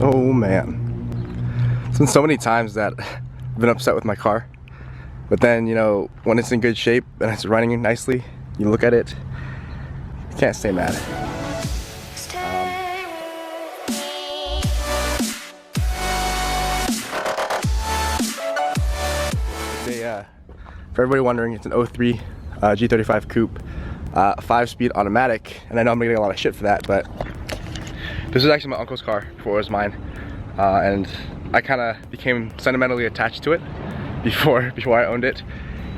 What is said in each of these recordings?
Oh man. It's been so many times that I've been upset with my car. But then, you know, when it's in good shape and it's running nicely, you look at it, you can't stay mad. For everybody wondering, it's an 03 G35 Coupe, 5-speed automatic, and I know I'm gonna get a lot of shit for that, but this is actually my uncle's car before it was mine, and I kind of became sentimentally attached to it before I owned it,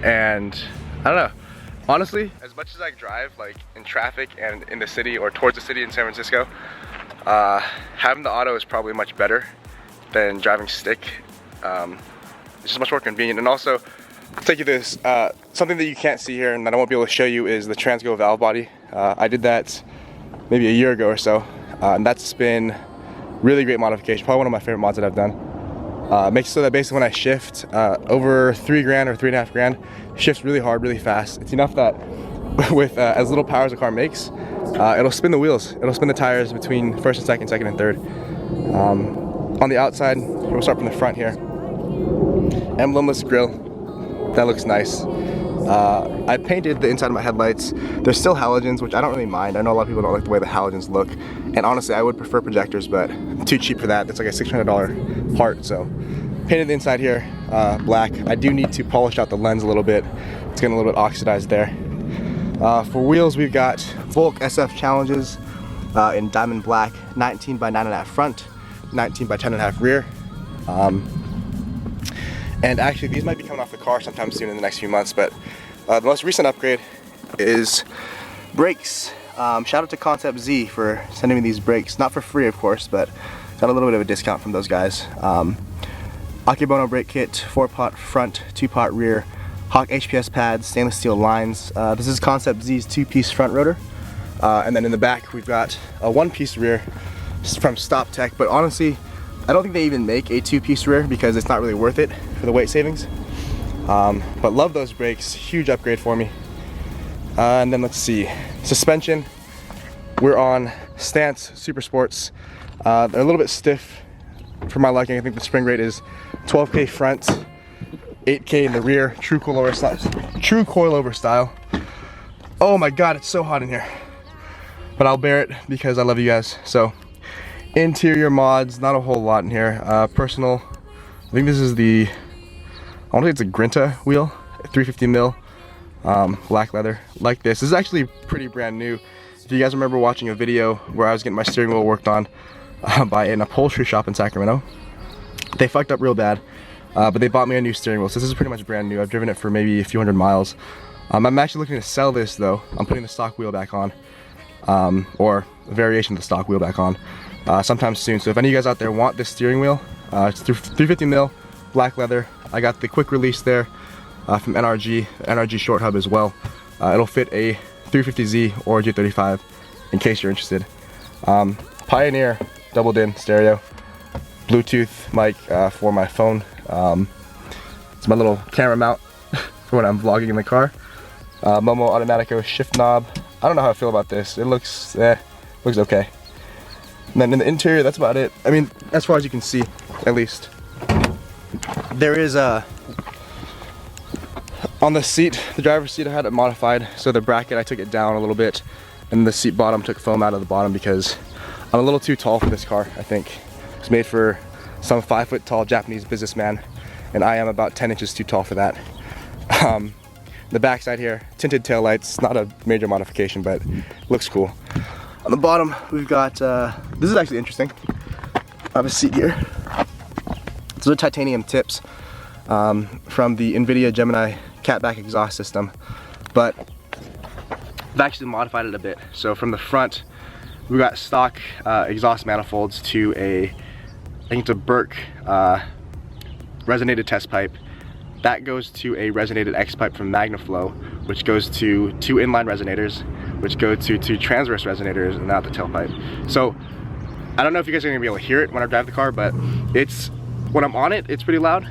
and I don't know. Honestly, as much as I drive like in traffic and in the city or towards the city in San Francisco, having the auto is probably much better than driving stick. It's just much more convenient, and also I'll take you this, something that you can't see here and that I won't be able to show you is the Transgo valve body. I did that maybe a year ago or so, and that's been really great modification, probably one of my favorite mods that I've done. Makes it so that basically when I shift over $3,000 or $3.5 grand, shifts really hard, really fast. It's enough that with as little power as the car makes, it'll spin the wheels, it'll spin the tires between first and second, second and third. On the outside, we'll start from the front here. Emblemless grille. That looks nice. I painted the inside of my headlights. There's still halogens, which I don't really mind. I know a lot of people don't like the way the halogens look. And honestly, I would prefer projectors, but too cheap for that. That's like a $600 part, so. Painted the inside here, black. I do need to polish out the lens a little bit. It's getting a little bit oxidized there. For wheels, we've got Volk SF Challenges in diamond black, 19 by 9.5 front, 19 by 10.5 rear. And actually, these might be coming off the car sometime soon in the next few months, but the most recent upgrade is brakes. Shout out to Concept Z for sending me these brakes. Not for free, of course, but got a little bit of a discount from those guys. Akebono brake kit, 4-pot front, 2-pot rear, Hawk HPS pads, stainless steel lines. This is Concept Z's 2-piece front rotor. And then in the back, we've got a 1-piece rear from Stop Tech, but honestly, I don't think they even make a 2-piece rear because it's not really worth it for the weight savings. But love those brakes, huge upgrade for me. And then let's see, suspension. We're on Stance Super Sports. They're a little bit stiff for my liking. I think the spring rate is 12K front, 8K in the rear, true coilover style. Oh my God, it's so hot in here. But I'll bear it because I love you guys. So. Interior mods, not a whole lot in here. Personal, I think this is the, I want to say it's a Grinta wheel, 350 mil, black leather, like this. This is actually pretty brand new. If you guys remember watching a video where I was getting my steering wheel worked on by an upholstery shop in Sacramento, they fucked up real bad, but they bought me a new steering wheel. So this is pretty much brand new. I've driven it for maybe a few hundred miles. I'm actually looking to sell this though. I'm putting the stock wheel back on, or a variation of the stock wheel back on. Sometime soon. So if any of you guys out there want this steering wheel, it's 350 mil, black leather. I got the quick release there from NRG short hub as well. It'll fit a 350Z or a G35 in case you're interested. Pioneer doubled in stereo, Bluetooth mic for my phone. It's my little camera mount for when I'm vlogging in the car. Momo Automatico shift knob. I don't know how I feel about this. It looks okay. And then in the interior, that's about it. I mean, as far as you can see, at least. There is a, on the seat, the driver's seat, I had it modified. So the bracket, I took it down a little bit, and the seat bottom took foam out of the bottom because I'm a little too tall for this car, I think. It's made for some 5-foot tall Japanese businessman, and I am about 10 inches too tall for that. The backside here, tinted taillights, not a major modification, but looks cool. On the bottom, we've got, this is actually interesting. I have a seat here. These are titanium tips from the NVIDIA Gemini catback exhaust system, but I've actually modified it a bit. So from the front, we've got stock exhaust manifolds to a, I think it's a Burke resonated test pipe. That goes to a resonated X pipe from MagnaFlow, which goes to 2 inline resonators, which go to 2 transverse resonators and out the tailpipe. So I don't know if you guys are gonna be able to hear it when I drive the car, but when I'm on it, it's pretty loud.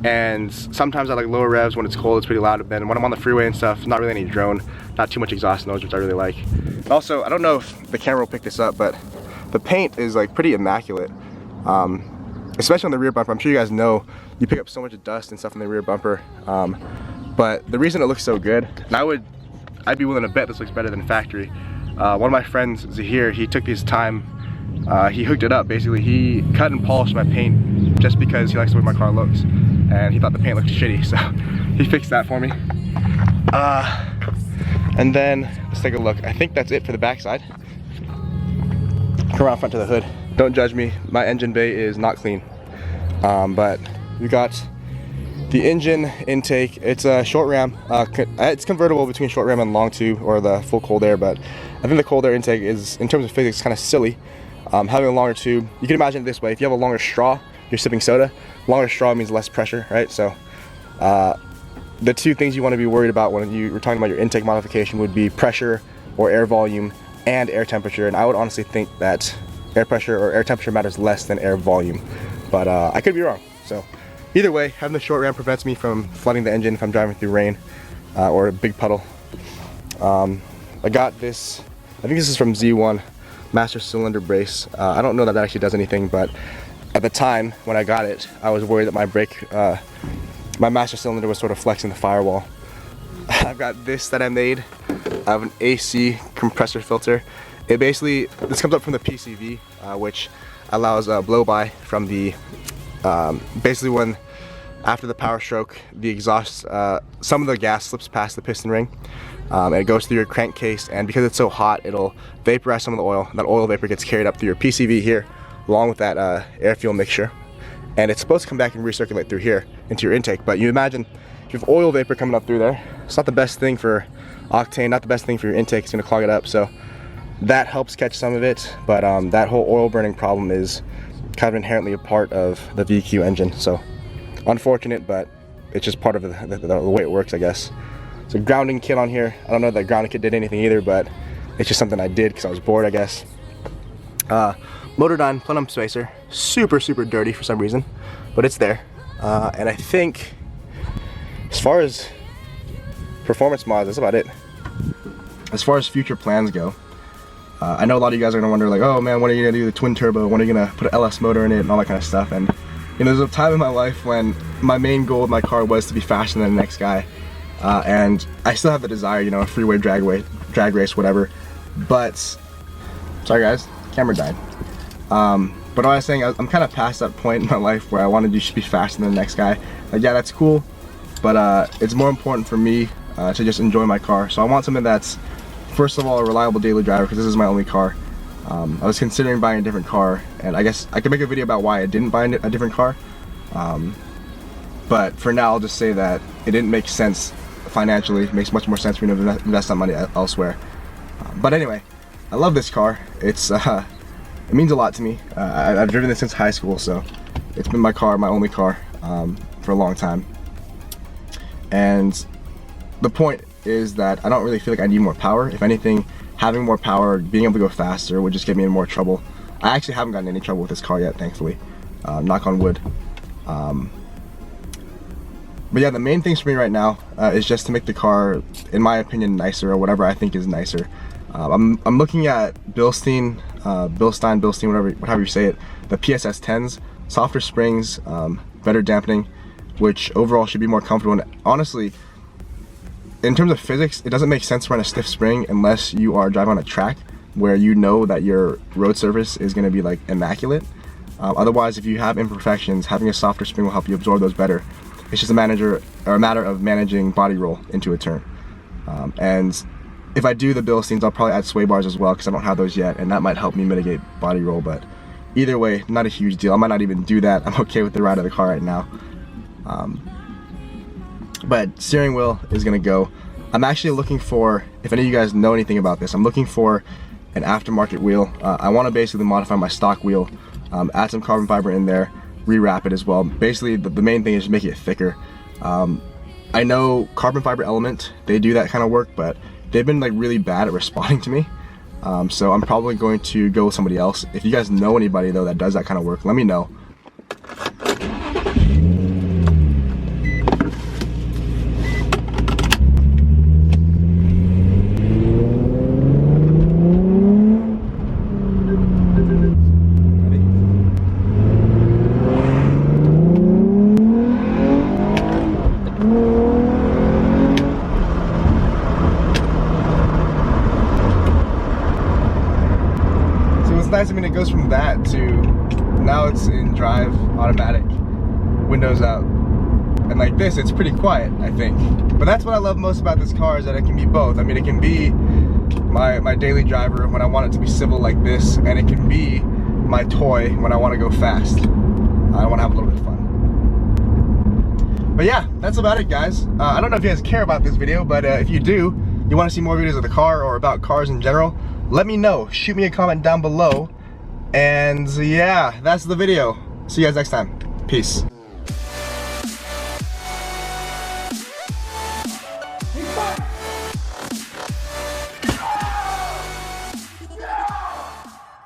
And sometimes I like lower revs when it's cold, it's pretty loud. But then when I'm on the freeway and stuff, not really any drone, not too much exhaust noise, which I really like. And also, I don't know if the camera will pick this up, but the paint is like pretty immaculate, especially on the rear bumper. I'm sure you guys know you pick up so much dust and stuff in the rear bumper, but the reason it looks so good, and I'd be willing to bet this looks better than factory. One of my friends, Zahir, he took his time, he hooked it up. Basically, he cut and polished my paint just because he likes the way my car looks, and he thought the paint looked shitty, so he fixed that for me. And then let's take a look. I think that's it for the backside. Come around front to the hood. Don't judge me, my engine bay is not clean, but we got the engine intake. It's a short ram. It's convertible between short ram and long tube, or the full cold air, but I think the cold air intake is, in terms of physics, kind of silly. Having a longer tube, you can imagine it this way: if you have a longer straw, you're sipping soda. Longer straw means less pressure, right? So the two things you want to be worried about when you were talking about your intake modification would be pressure or air volume and air temperature. And I would honestly think that air pressure or air temperature matters less than air volume, but I could be wrong. So either way, having the short ram prevents me from flooding the engine if I'm driving through rain or a big puddle. I got this, I think this is from Z1, master cylinder brace. I don't know that actually does anything, but at the time when I got it, I was worried that my brake, my master cylinder was sort of flexing the firewall. I've got this that I made. I have an AC compressor filter. It basically, this comes up from the PCV, which allows a blow-by from the, basically when, after the power stroke, the exhaust, some of the gas slips past the piston ring, and it goes through your crankcase, and because it's so hot, it'll vaporize some of the oil. That oil vapor gets carried up through your PCV here, along with that air-fuel mixture, and it's supposed to come back and recirculate through here into your intake. But you imagine if you have oil vapor coming up through there, it's not the best thing for octane, not the best thing for your intake. It's going to clog it up, so that helps catch some of it, but that whole oil burning problem is kind of inherently a part of the VQ engine, so unfortunate, but it's just part of the way it works, I guess. So grounding kit on here. I don't know that grounding kit did anything either, but it's just something I did because I was bored, I guess. Motordyne plenum spacer, super dirty for some reason, but it's there. And I think as far as performance mods, that's about it. As far as future plans go, I know a lot of you guys are gonna wonder, like, oh man, when are you gonna do the twin turbo? When are you gonna put an LS motor in it and all that kind of stuff? And you know, there's a time in my life when my main goal of my car was to be faster than the next guy, and I still have the desire, you know, a freeway drag race, whatever. But sorry guys, camera died. But what I was saying, I'm kind of past that point in my life where I wanted to be faster than the next guy. Like, yeah, that's cool, but it's more important for me to just enjoy my car. So I want something that's, first of all, a reliable daily driver, because this is my only car. I was considering buying a different car, and I guess I could make a video about why I didn't buy a different car. But for now, I'll just say that it didn't make sense financially. It makes much more sense for me to invest that money elsewhere. But anyway, I love this car. It's it means a lot to me. I've driven this since high school, so it's been my car, my only car, for a long time. And the point is that I don't really feel like I need more power. If anything, having more power, being able to go faster would just get me in more trouble. I actually haven't gotten any trouble with this car yet, thankfully. Knock on wood. But yeah, the main things for me right now is just to make the car, in my opinion, nicer, or whatever I think is nicer. I'm looking at Bilstein, whatever you say it, the PSS 10s, softer springs, better dampening, which overall should be more comfortable. And honestly, in terms of physics, it doesn't make sense to run a stiff spring unless you are driving on a track where you know that your road surface is going to be like immaculate. Otherwise, if you have imperfections, having a softer spring will help you absorb those better. It's just a matter of managing body roll into a turn. And if I do the Bilsteins, I'll probably add sway bars as well, because I don't have those yet, and that might help me mitigate body roll. But either way, not a huge deal. I might not even do that. I'm okay with the ride of the car right now. But steering wheel is gonna go. I'm actually looking for, if any of you guys know anything about this, I'm looking for an aftermarket wheel. I want to basically modify my stock wheel, add some carbon fiber in there, rewrap it as well. Basically, the main thing is make it thicker. I know Carbon Fiber Element, they do that kind of work, but they've been like really bad at responding to me. So I'm probably going to go with somebody else. If you guys know anybody though that does that kind of work, let me know. nice. I mean, it goes from that to now it's in drive, automatic, windows out. And like this, it's pretty quiet, I think. But that's what I love most about this car, is that it can be both. I mean, it can be my daily driver when I want it to be civil like this, and it can be my toy when I want to go fast. I want to have a little bit of fun. But yeah, that's about it, guys. I don't know if you guys care about this video, but if you do, you want to see more videos of the car or about cars in general, let me know. Shoot me a comment down below. And yeah, that's the video. See you guys next time. Peace.